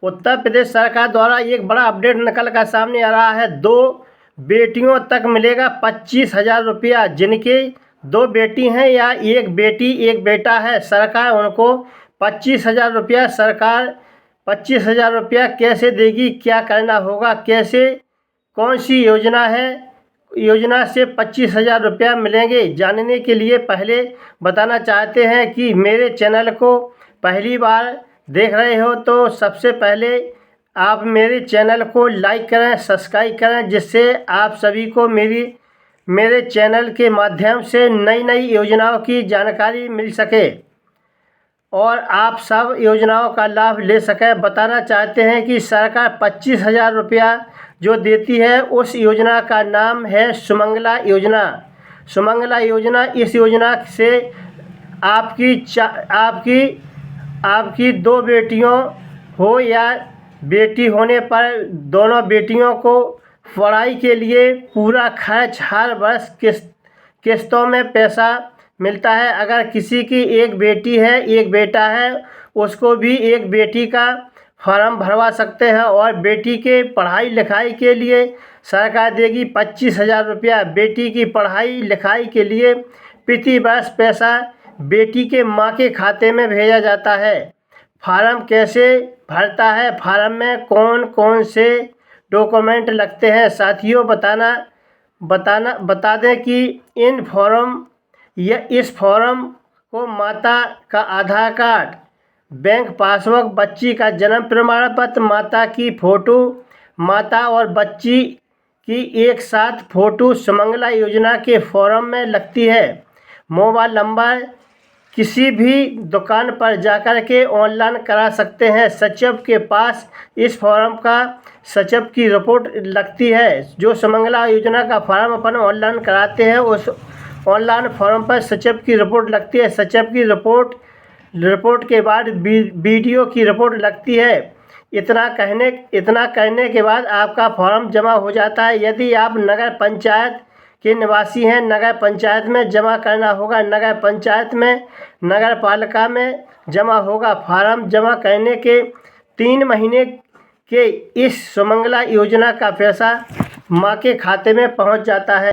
उत्तर प्रदेश सरकार द्वारा एक बड़ा अपडेट निकल कर सामने आ रहा है। 2 बेटियों तक मिलेगा 25,000 रुपया। जिनके 2 बेटी हैं या एक बेटी एक बेटा है, सरकार उनको 25,000 रुपया, सरकार 25,000 रुपया कैसे देगी, क्या करना होगा, कैसे, कौन सी योजना है, योजना से 25,000 रुपया मिलेंगे, जानने के लिए पहले बताना चाहते हैं कि मेरे चैनल को पहली बार देख रहे हो तो सबसे पहले आप मेरे चैनल को लाइक करें, सब्सक्राइब करें, जिससे आप सभी को मेरे चैनल के माध्यम से नई नई योजनाओं की जानकारी मिल सके और आप सब योजनाओं का लाभ ले सकें। बताना चाहते हैं कि सरकार 25,000 रुपया जो देती है उस योजना का नाम है सुमंगला योजना। सुमंगला योजना, इस योजना से आपकी 2 बेटियों हो या बेटी होने पर दोनों बेटियों को पढ़ाई के लिए पूरा खर्च हर वर्ष किस्तों में पैसा मिलता है। अगर किसी की एक बेटी है एक बेटा है, उसको भी एक बेटी का फॉर्म भरवा सकते हैं और बेटी के पढ़ाई लिखाई के लिए सरकार देगी 25,000 रुपया। बेटी की पढ़ाई लिखाई के लिए प्रति वर्ष पैसा बेटी के माँ के खाते में भेजा जाता है। फार्म कैसे भरता है, फार्म में कौन कौन से डॉक्यूमेंट लगते हैं, साथियों बता दें कि इस फॉर्म को माता का आधार कार्ड, बैंक पासबुक, बच्ची का जन्म प्रमाण पत्र, माता की फ़ोटो, माता और बच्ची की एक साथ फ़ोटो सुमंगला योजना के फॉर्म में लगती है। मोबाइल नंबर किसी भी दुकान पर जाकर के ऑनलाइन करा सकते हैं। सचिव के पास इस फॉर्म का सचिव की रिपोर्ट लगती है। जो सुमंगला योजना का फॉर्म अपन ऑनलाइन कराते हैं उस ऑनलाइन फॉर्म पर सचिव की रिपोर्ट लगती है। सचिव की रिपोर्ट के बाद वीडियो की रिपोर्ट लगती है। इतना करने के बाद आपका फॉर्म जमा हो जाता है। यदि आप नगर पंचायत के निवासी हैं, नगर पंचायत में जमा करना होगा, नगर पंचायत में, नगर पालिका में जमा होगा। फॉर्म जमा करने के 3 महीने के इस सुमंगला योजना का पैसा माँ के खाते में पहुँच जाता है।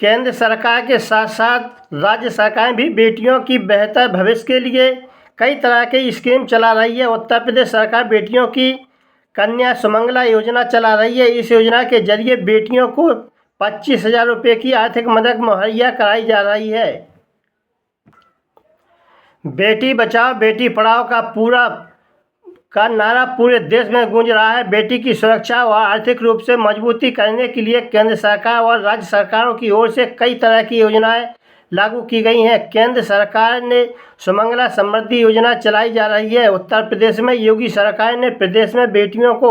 केंद्र सरकार के साथ साथ राज्य सरकारें भी बेटियों की बेहतर भविष्य के लिए कई तरह के स्कीम चला रही है। उत्तर प्रदेश सरकार बेटियों की कन्या सुमंगला योजना चला रही है। इस योजना के जरिए बेटियों को 25,000 रुपये की आर्थिक मदद मुहैया कराई जा रही है। बेटी बचाओ बेटी पढ़ाओ का नारा पूरे देश में गूंज रहा है। बेटी की सुरक्षा और आर्थिक रूप से मजबूती करने के लिए केंद्र सरकार और राज्य सरकारों की ओर से कई तरह की योजनाएं लागू की गई हैं। केंद्र सरकार ने सुमंगला समृद्धि योजना चलाई जा रही है। उत्तर प्रदेश में योगी सरकार ने प्रदेश में बेटियों को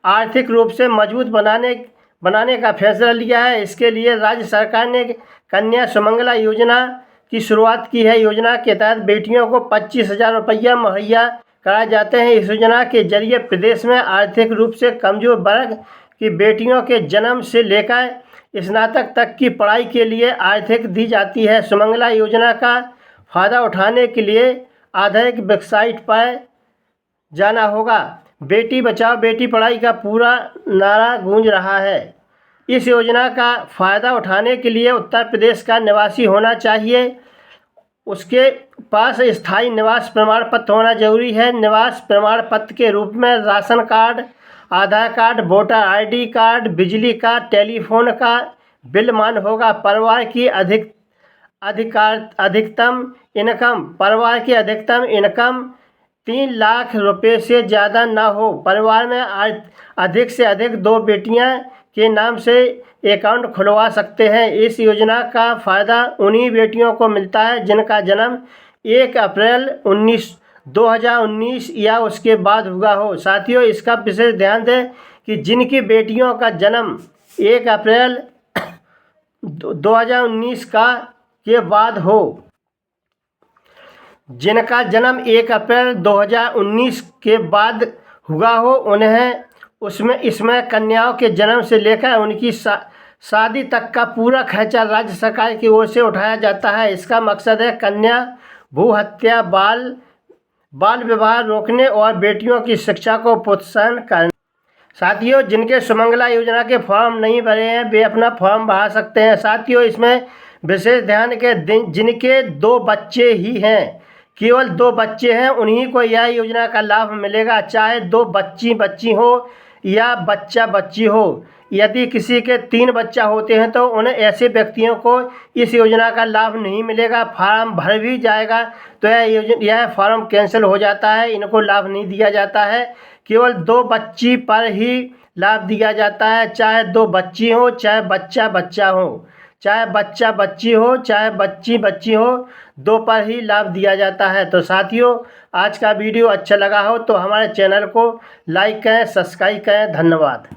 आर्थिक रूप से मजबूत बनाने का फैसला लिया है। इसके लिए राज्य सरकार ने कन्या सुमंगला योजना की शुरुआत की है। योजना के तहत बेटियों को 25,000 रुपया मुहैया कराए जाते हैं। इस योजना के जरिए प्रदेश में आर्थिक रूप से कमजोर वर्ग की बेटियों के जन्म से लेकर स्नातक तक की पढ़ाई के लिए आर्थिक दी जाती है। सुमंगला योजना का फ़ायदा उठाने के लिए आधारित वेबसाइट पर जाना होगा। बेटी बचाओ बेटी पढ़ाई का पूरा नारा गूंज रहा है। इस योजना का फ़ायदा उठाने के लिए उत्तर प्रदेश का निवासी होना चाहिए। उसके पास स्थायी निवास प्रमाण पत्र होना जरूरी है। निवास प्रमाण पत्र के रूप में राशन कार्ड, आधार कार्ड, वोटर ID कार्ड, बिजली का, टेलीफोन का बिल मान होगा। परिवार की अधिकतम इनकम 3 लाख रुपए से ज़्यादा ना हो। परिवार में अधिक से अधिक 2 बेटियां के नाम से अकाउंट खुलवा सकते हैं। इस योजना का फ़ायदा उन्हीं बेटियों को मिलता है जिनका जन्म 1 अप्रैल 2019 या उसके बाद हुआ हो। साथियों, इसका विशेष ध्यान दें कि जिनकी बेटियों का जन्म 1 अप्रैल 2019 के बाद हो, जिनका जन्म 1 अप्रैल 2019 के बाद हुआ हो, उन्हें इसमें कन्याओं के जन्म से लेकर उनकी शादी तक का पूरा खर्चा राज्य सरकार की ओर से उठाया जाता है। इसका मकसद है कन्या भ्रूण हत्या, बाल बाल विवाह रोकने और बेटियों की शिक्षा को प्रोत्साहन करने। साथियों, जिनके सुमंगला योजना के फॉर्म नहीं भरे हैं वे अपना फॉर्म भर सकते हैं। साथियों, इसमें विशेष ध्यान के जिनके 2 बच्चे ही हैं, केवल 2 बच्चे हैं, उन्हीं को यह योजना का लाभ मिलेगा, चाहे 2 बच्ची हो या बच्चा बच्ची हो। यदि किसी के 3 बच्चा होते हैं तो उन्हें ऐसे व्यक्तियों को इस योजना का लाभ नहीं मिलेगा। फॉर्म भर भी जाएगा तो यह फॉर्म कैंसिल हो जाता है, इनको लाभ नहीं दिया जाता है। केवल 2 बच्ची पर ही लाभ दिया जाता है, चाहे 2 बच्ची हो चाहे बच्चा बच्चा हो, चाहे बच्चा बच्ची हो चाहे बच्ची बच्ची हो, 2 पर ही लाभ दिया जाता है। तो साथियों, आज का वीडियो अच्छा लगा हो तो हमारे चैनल को लाइक करें, सब्सक्राइब करें। धन्यवाद।